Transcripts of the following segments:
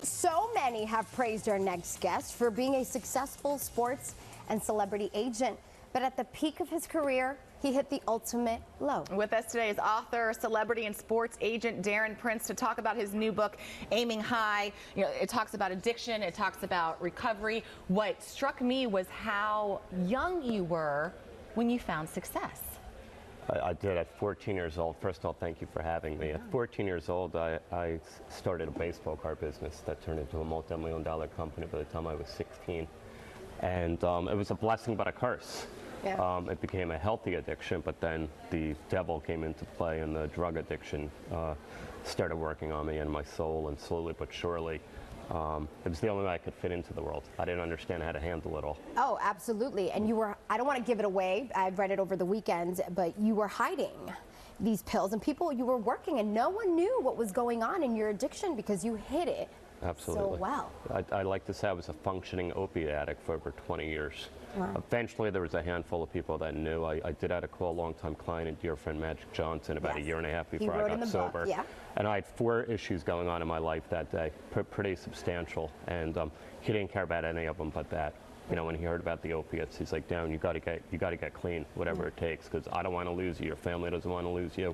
So many have praised our next guest for being a successful sports and celebrity agent, but at the peak of his career, he hit the ultimate low. With us today is author, celebrity, and sports agent Darren Prince to talk about his new book, Aiming High. You know, it talks about addiction, it talks about recovery. What struck me was how young you were when you found success. I did at 14 years old. First of all, thank you for having me. At 14 years old, I started a baseball card business that turned into a multi-million-dollar company by the time I was 16. And it was a blessing but a curse. Yeah. It became a healthy addiction, but then the devil came into play and the drug addiction started working on me and my soul, and slowly but surely, it was the only way I could fit into the world. I didn't understand how to handle it all. Oh, absolutely. And you were, I don't want to give it away, I've read it over the weekend, but you were hiding these pills and you were working and no one knew what was going on in your addiction because you hid it. Absolutely. So well. I like to say I was a functioning opiate addict for over 20 years. Wow. Eventually, there was a handful of people that knew. I did have to call a longtime client and dear friend Magic Johnson about a year and a half before I got sober. Yeah. And I had 4 issues going on in my life that day, pretty substantial. And he didn't care about any of them but that. You know, when he heard about the opiates, he's like, "Darren, you got to get clean, whatever it takes, because I don't want to lose you. Your family doesn't want to lose you,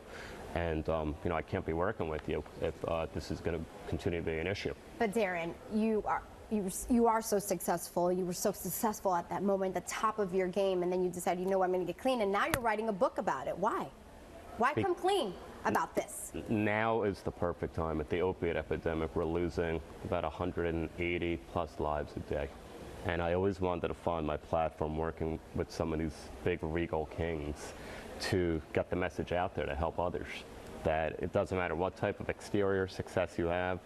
and you know, I can't be working with you if this is going to continue to be an issue." But Darren, you are so successful. You were so successful at that moment, the top of your game, and then you decided, you know what, I'm going to get clean, and now you're writing a book about it. Why? Why come clean about this? Now is the perfect time. At the opiate epidemic, we're losing about 180 plus lives a day. And I always wanted to find my platform working with some of these big regal kings to get the message out there to help others. That it doesn't matter what type of exterior success you have,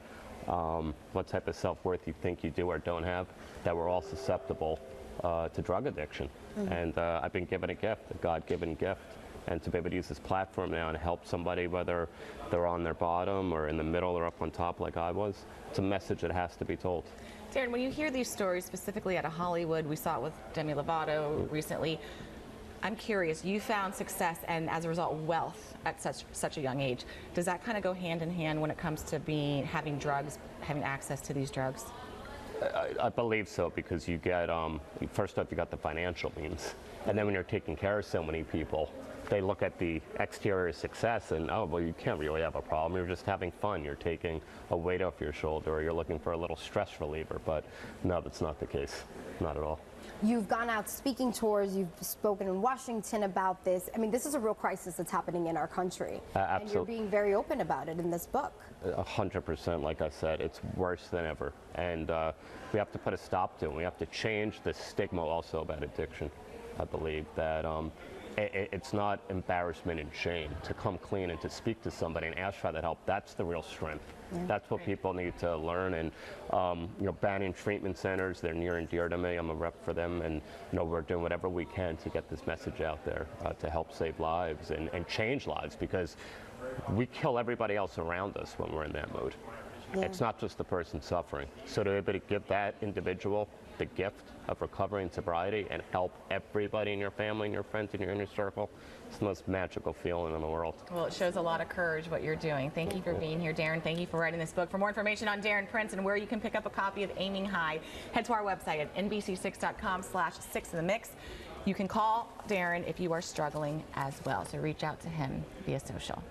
what type of self-worth you think you do or don't have, that we're all susceptible to drug addiction. Mm-hmm. And I've been given a gift, a God-given gift. And to be able to use this platform now and help somebody, whether they're on their bottom or in the middle or up on top like I was, it's a message that has to be told. Darren, when you hear these stories, specifically out of Hollywood, we saw it with Demi Lovato recently, I'm curious, you found success and as a result wealth at such a young age. Does that kind of go hand in hand when it comes to having drugs, having access to these drugs? I believe so, because you get, first off, you got the financial means. And then when you're taking care of so many people, they look at the exterior success and, oh, well, you can't really have a problem. You're just having fun. You're taking a weight off your shoulder, or you're looking for a little stress reliever. But no, that's not the case. Not at all. You've gone out speaking tours. You've spoken in Washington about this. I mean, this is a real crisis that's happening in our country. Absolutely. And you're being very open about it in this book. 100%, like I said, it's worse than ever. And we have to put a stop to it. We have to change the stigma also about addiction. I believe that it's not embarrassment and shame to come clean and to speak to somebody and ask for that help. That's the real strength. Yeah. That's what people need to learn. And you know, banning treatment centers, they're near and dear to me. I'm a rep for them, and you know, we're doing whatever we can to get this message out there to help save lives and change lives, because we kill everybody else around us when we're in that mode. Yeah. It's not just the person suffering. So to be able to give that individual the gift of recovery and sobriety and help everybody in your family and your friends in your inner circle, it's the most magical feeling in the world. Well, it shows a lot of courage what you're doing. Thank you for being here, Darren. Thank you for writing this book. For more information on Darren Prince and where you can pick up a copy of Aiming High, head to our website at nbc6.com/6inthemix. You can call Darren if you are struggling as well, so reach out to him via social.